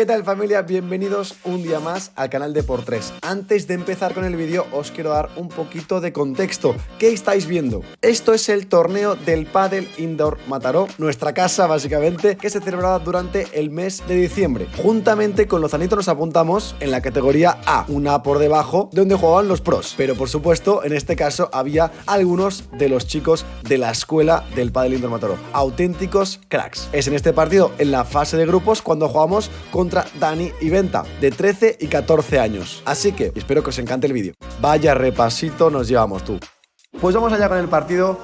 ¿Qué tal, familia? Bienvenidos un día más al canal de Por3. Antes de empezar con el vídeo os quiero dar un poquito de contexto. ¿Qué estáis viendo? Esto es el torneo del Padel Indoor Mataró, nuestra casa básicamente, que se celebrará durante el mes de diciembre. Juntamente con Lozanito nos apuntamos en la categoría A, una por debajo de donde jugaban los pros. Pero por supuesto, en este caso había algunos de los chicos de la escuela del Padel Indoor Mataró. Auténticos cracks. Es en este partido, en la fase de grupos, cuando jugamos contra Dani y Venta, de 13 y 14 años. Así que espero que os encante el vídeo. Vaya repasito nos llevamos, tú. Pues vamos allá con el partido.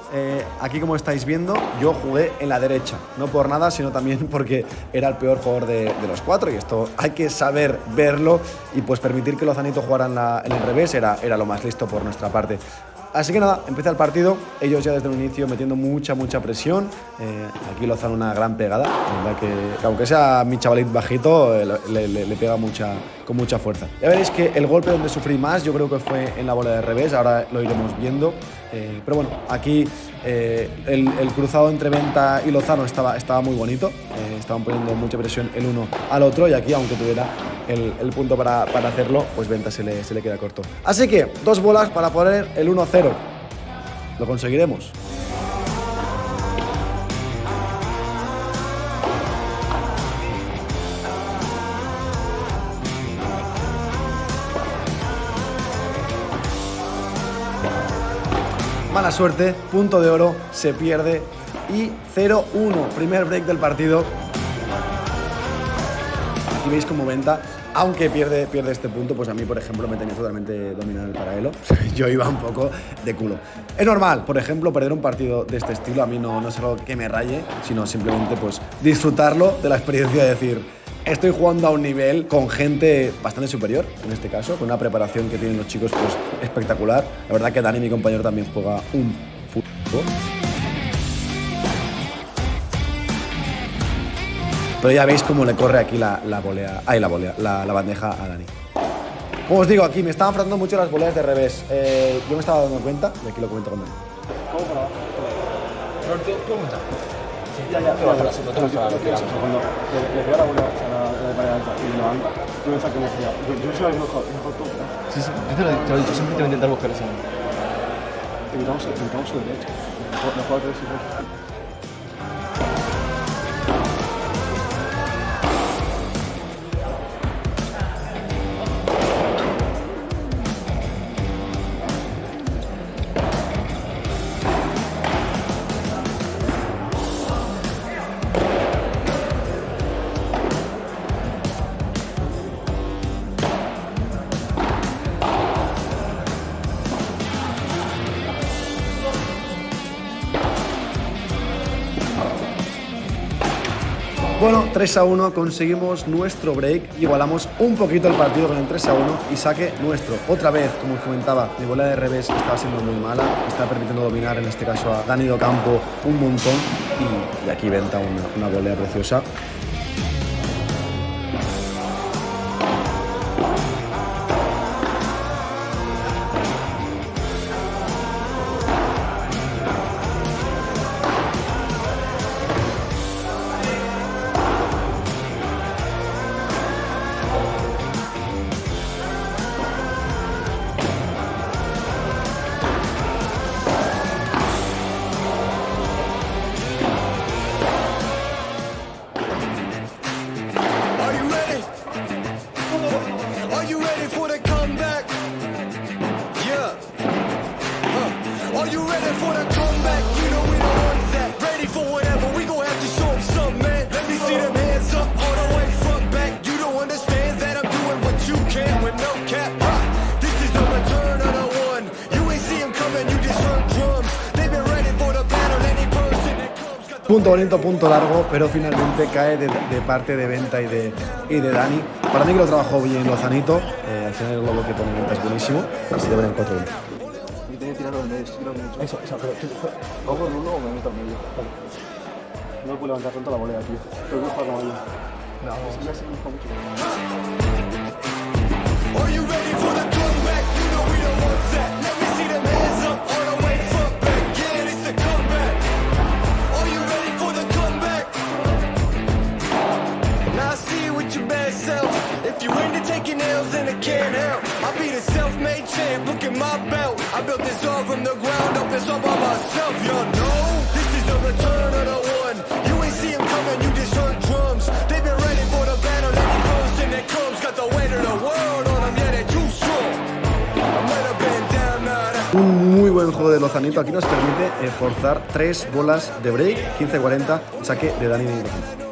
Aquí, como estáis viendo, yo jugué en la derecha. No por nada, sino también porque era el peor jugador de los cuatro. Y esto hay que saber verlo. Y pues permitir que Lozanito jugara en el revés era lo más listo por nuestra parte. Así que nada, empieza el partido. Ellos ya desde el inicio metiendo mucha presión. Aquí Lozano una gran pegada. La verdad que aunque sea mi chavalito bajito, le pega con mucha fuerza. Ya veréis que el golpe donde sufrí más yo creo que fue en la bola de revés. Ahora lo iremos viendo. Pero bueno, aquí el cruzado entre Venta y Lozano estaba muy bonito. Estaban poniendo mucha presión el uno al otro. Y aquí, aunque tuviera el punto para hacerlo, pues Venta se le queda corto. Así que 2 bolas para poner el 1-0. Lo conseguiremos. Mala suerte, punto de oro, se pierde y 0-1, primer break del partido. Aquí veis como Venta, aunque pierde este punto, pues a mí, por ejemplo, me tenía totalmente dominado el paralelo. Yo iba un poco de culo. Es normal, por ejemplo, perder un partido de este estilo. A mí no es algo que me raye, sino simplemente pues disfrutarlo de la experiencia de decir, estoy jugando a un nivel con gente bastante superior, en este caso, con una preparación que tienen los chicos pues espectacular. La verdad que Dani, mi compañero, también juega un fútbol. Pero ya veis cómo le corre aquí la bandeja a Dani. Como os digo, aquí me estaban faltando mucho las voleas de revés. Yo me estaba dando cuenta, y aquí lo comento con Dani. ¿Cómo para abajo? ¿Cómo está? Ya, no te vas a lo que hagas. Cuando le pega la bola de pared alta y lo levanta, yo me saqué muy fría. Yo soy el mejor tú, ¿no? Sí, te lo he dicho, siempre te voy a intentar buscar esa. Intentamos su derecha. Mejor que si no. Bueno, 3-1, conseguimos nuestro break, igualamos un poquito el partido con el 3-1 y saque nuestro. Otra vez, como os comentaba, mi bola de revés estaba siendo muy mala, estaba permitiendo dominar en este caso a Dani Docampo un montón y aquí Venta una volea preciosa. Punto bonito, punto largo, pero finalmente cae de parte de Venta y de Dani. Para mí que lo trabajó bien Lozanito. Al final el globo que pone Venta es buenísimo. Así deben en 4-1. Y tengo que tirarlo donde es, tiro mucho. Eso, pero tú ¿o con uno o me meto en medio? Vale. No puedo levantar tanto la volea, tío. Pero voy a jugar con ella. No, es que me gusta mucho. Are you ready for the comeback? You know we don't want that. Let me see them hands up all the way front back. Yeah, it's the comeback. Are you ready for the comeback? Now I see you with your bad self. self-made champ, look at my belt. I built this all from the ground up, it's all by myself, you know. This is the return of the one. You ain't see him coming, you just heard drums. They've been ready for the battle, and he goes and it comes. Got the weight of the world on them, yeah, they're too strong. I might have been down, nah. Un muy buen juego de Lozanito. Aquí nos permite forzar 3 bolas de break, 15-40, saque de Dani Lozanito.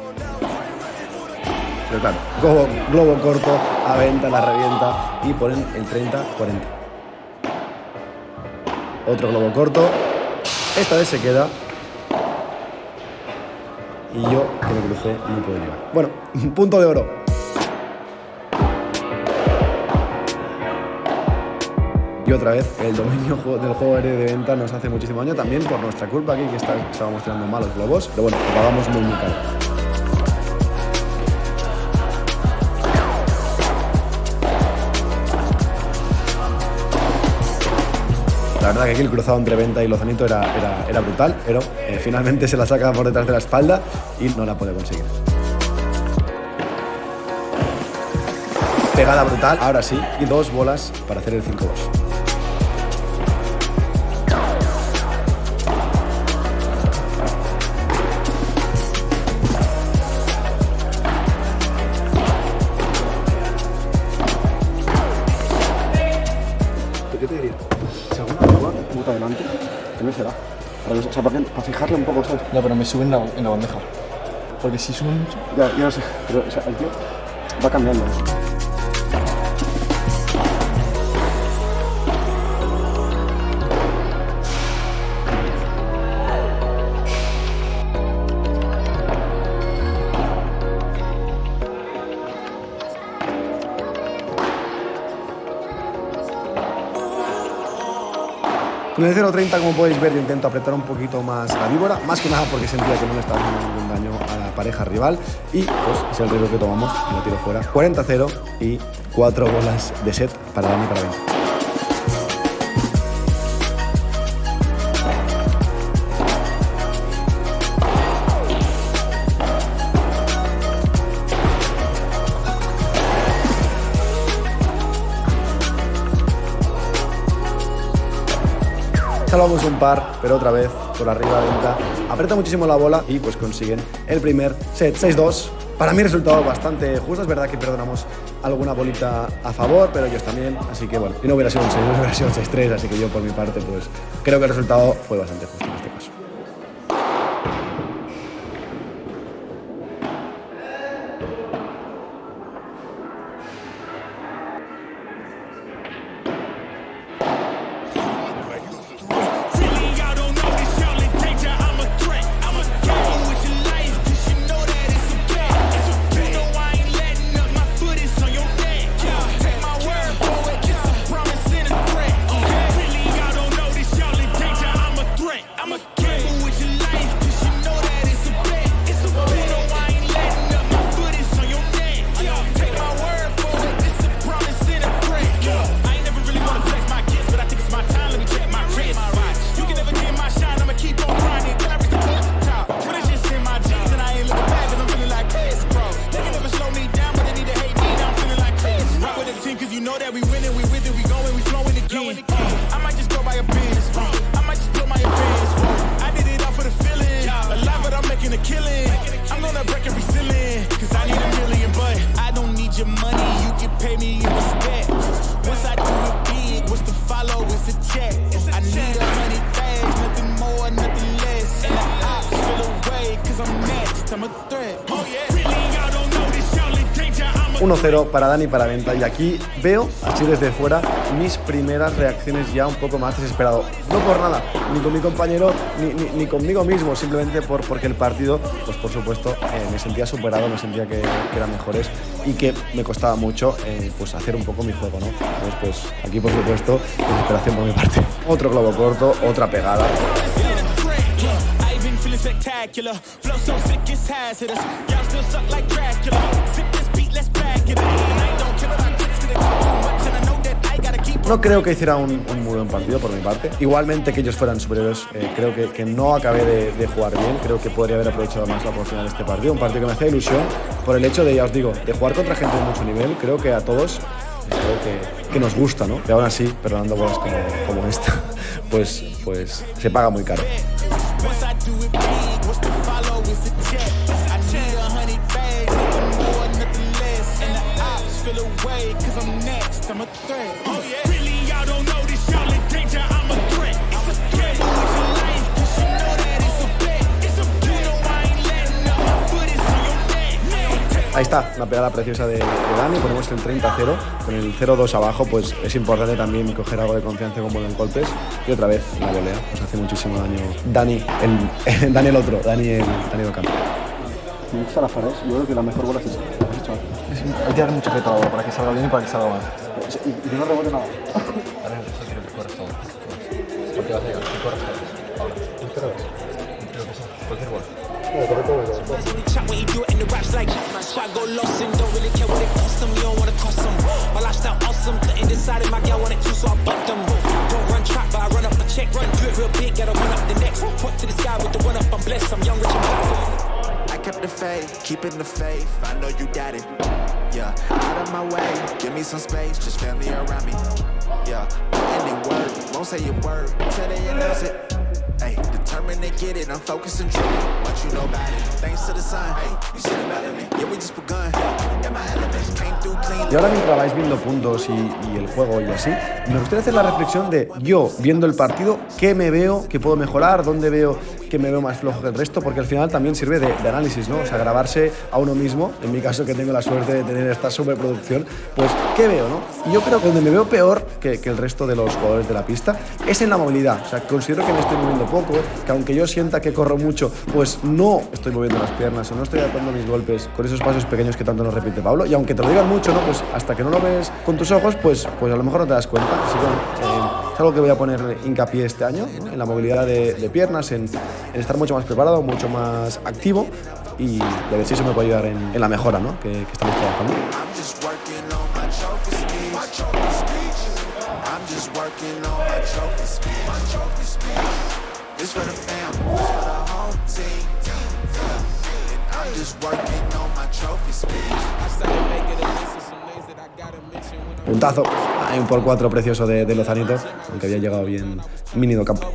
Pero claro, globo corto, a venta, la revienta y ponen el 30-40. Otro globo corto. Esta vez se queda. Y yo, que me crucé, no puedo llegar. Bueno, punto de oro. Y otra vez, el dominio del juego aéreo de venta nos hace muchísimo daño. También por nuestra culpa aquí, que estábamos tirando malos globos. Pero bueno, lo pagamos muy caro. La verdad que aquí el cruzado entre Venta y Lozanito era brutal, pero finalmente se la saca por detrás de la espalda y no la puede conseguir. Pegada brutal, ahora sí, y 2 bolas para hacer el 5-2. ¿Qué te diría? Si alguna prueba puta adelante, ¿qué me será? O sea, para fijarle un poco, ¿sabes? No, pero me sube en la bandeja. Porque si sube mucho... Ya lo sé, pero o sea, el tío va cambiando. Con el 0.30, como podéis ver, yo intento apretar un poquito más la víbora, más que nada porque sentía que no le estaba haciendo ningún daño a la pareja rival y pues es el riesgo que tomamos y lo tiro fuera. 40-0 y 4 bolas de set para Dani para Venta. Salvamos un par, pero otra vez por arriba de Venta. Aprieta muchísimo la bola y pues consiguen el primer set 6-2. Para mí resultado bastante justo. Es verdad que perdonamos alguna bolita a favor, pero ellos también. Así que bueno, y no hubiera sido un 6, hubiera sido un 6-3. Así que yo por mi parte pues creo que el resultado fue bastante justo en este caso. I'm a threat. 1-0 para Dani para Venta, y aquí veo, así desde fuera, mis primeras reacciones ya un poco más desesperado. No por nada, ni con mi compañero, ni conmigo mismo, simplemente porque el partido, pues por supuesto, me sentía superado, me sentía que eran mejores y que me costaba mucho pues hacer un poco mi juego, ¿no? Entonces, pues aquí, por supuesto, desesperación por mi parte. Otro globo corto, otra pegada. Spectacular, flow so sick it's hazardous. Y'all still suck like Dracula. Sip this beat, let's back it up. I don't care about critics 'cause they talk too much and I know that I gotta keep. No creo que hiciera un muy buen partido por mi parte. Igualmente que ellos fueran superiores, creo que no acabé de jugar bien. Creo que podría haber aprovechado más la oportunidad de este partido. Un partido que me hacía ilusión por el hecho de, ya os digo, de jugar contra gente de mucho nivel. Creo que a todos es algo que nos gusta, ¿no? Y aún así, perdonando bolas como esta, pues se paga muy caro. Ahí está, una pegada preciosa de Dani, ponemos el 30-0, con el 0-2 abajo, pues es importante también coger algo de confianza con buenos golpes. Y otra vez, la volea, nos hace muchísimo daño Dani, Dani el Ocampo. Me gustan las paredes, yo creo que la mejor bola es esta. Hay que darle mucho efecto a la bola para que salga bien y para que salga mal. Y que no rebote nada. Ahora eso quiero que corres todo. Porque vas a llegar, que corres todo. Ahora, tú creo que sí, cualquier bola. Chat when you do it in the raps like so I go lost and don't really care what it costs them. You don't wanna cost them. My lifestyle awesome, couldn't decide if my gal wanted to, so I bucked them. Don't run track, but I run up a check. Run do it real big, gotta run up the next. Point to the sky with the one up, I'm blessed. I'm young, rich and black. I kept the faith, keeping the faith. I know you got it. Yeah, out of my way, give me some space, just family around me. Yeah, putting in work, won't say a word till they announce it. Hey, determined to get it, I'm focused and driven. What you know about it? Thanks to the sun. Hey, you should have met me. Yeah, we just begun. Yeah, my elements came through clean. Y ahora mientras vais viendo puntos y el juego y así, me gustaría hacer la reflexión de yo, viendo el partido, qué me veo, qué puedo mejorar, dónde veo que me veo más flojo que el resto, porque al final también sirve de análisis, ¿no? O sea, grabarse a uno mismo, en mi caso que tengo la suerte de tener esta superproducción, pues, ¿qué veo, no? Y yo creo que donde me veo peor que el resto de los jugadores de la pista es en la movilidad. O sea, considero que me estoy moviendo poco, que aunque yo sienta que corro mucho, pues no estoy moviendo las piernas o no estoy adaptando mis golpes con esos pasos pequeños que tanto nos repite Pablo. Y aunque te lo digan mucho, ¿no? Pues hasta que no lo ves con tus ojos, pues a lo mejor no te das cuenta. Así que es algo que voy a poner hincapié este año, ¿no? En la movilidad de piernas, en estar mucho más preparado, mucho más activo y a ver si eso me puede ayudar en la mejora, ¿no? que estamos trabajando. I'm just working on my trophy speech. My trophy speech. I'm just working on my trophy speech. My trophy speech. This for the family, this for the home team. And I'm just working on my trophy speech. I started making a list of some names that I gotta mention when I'm Puntazo, hay un por 4 precioso de Lozanito, aunque había llegado bien Mini do Campo.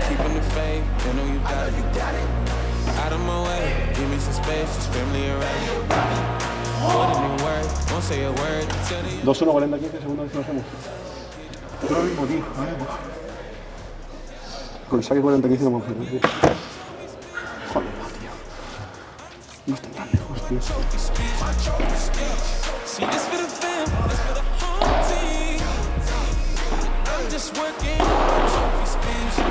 Keeping the faith, they know you got it. Out of my way, give me some space, just family around. Put it in work, won't say a word. 2-1, 40, 15 segundos y nos hacemos. Es lo mismo, tío. Con el saque 40, 15 no vamos a hacer. Joder, tío. No están tan lejos, tío. See this for the fam, this for the home team. I'm just working on my trophy speech.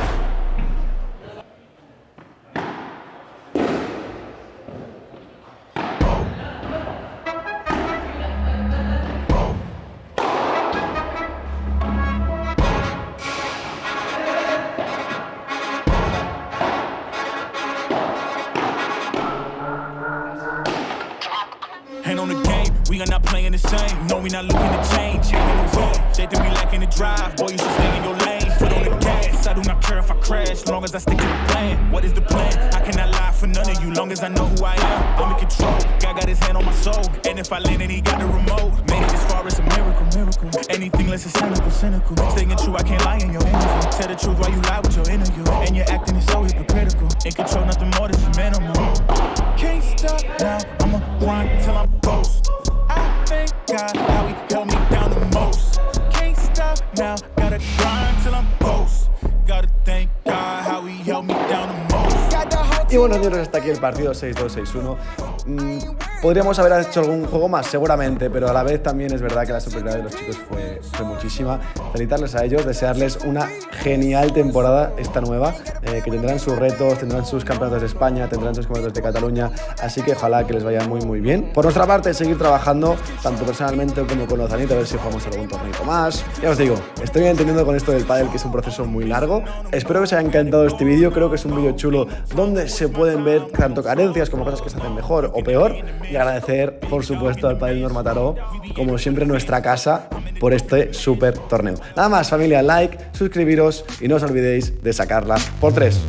Hand on the game, we are not playing the same. No, we not looking to change. Hand on the road, they think we lacking the drive. Boy, you should stay in your lane. Foot on the gas, I do not care if I crash, long as I stick to the plan. What is the plan? I cannot lie for none of you, long as I know who I am. I'm in control, God got his hand on my soul. And if I land and he got the remote, made it this far, it's a miracle, miracle. Anything less is cynical. Staying true, I can't lie in your interview. Tell the truth while you lie with your interview. And your acting is so hypocritical. In control, nothing more, this is minimal. Can't stop now, I'ma grind till I'm ghost. I thank God how he held me down the most. Can't stop now, gotta grind till I'm ghost. Gotta thank God how he held me down the most. Y bueno, señores, hasta aquí el partido 6-2, 6-1. ¿Podríamos haber hecho algún juego más? Seguramente, pero a la vez también es verdad que la superioridad de los chicos fue muchísima. Felicitarles a ellos, desearles una genial temporada esta nueva, que tendrán sus retos, tendrán sus campeonatos de España, tendrán sus campeonatos de Cataluña, así que ojalá que les vaya muy bien. Por nuestra parte, seguir trabajando, tanto personalmente como con Ozanito, a ver si jugamos algún torneo más. Ya os digo, estoy entendiendo con esto del pádel que es un proceso muy largo. Espero que os haya encantado este vídeo, creo que es un vídeo chulo donde se pueden ver tanto carencias como cosas que se hacen mejor o peor, y agradecer, por supuesto, al Padel Indoor Mataró, como siempre nuestra casa, por este súper torneo. Nada más, familia, like, suscribiros y no os olvidéis de sacarla por 3.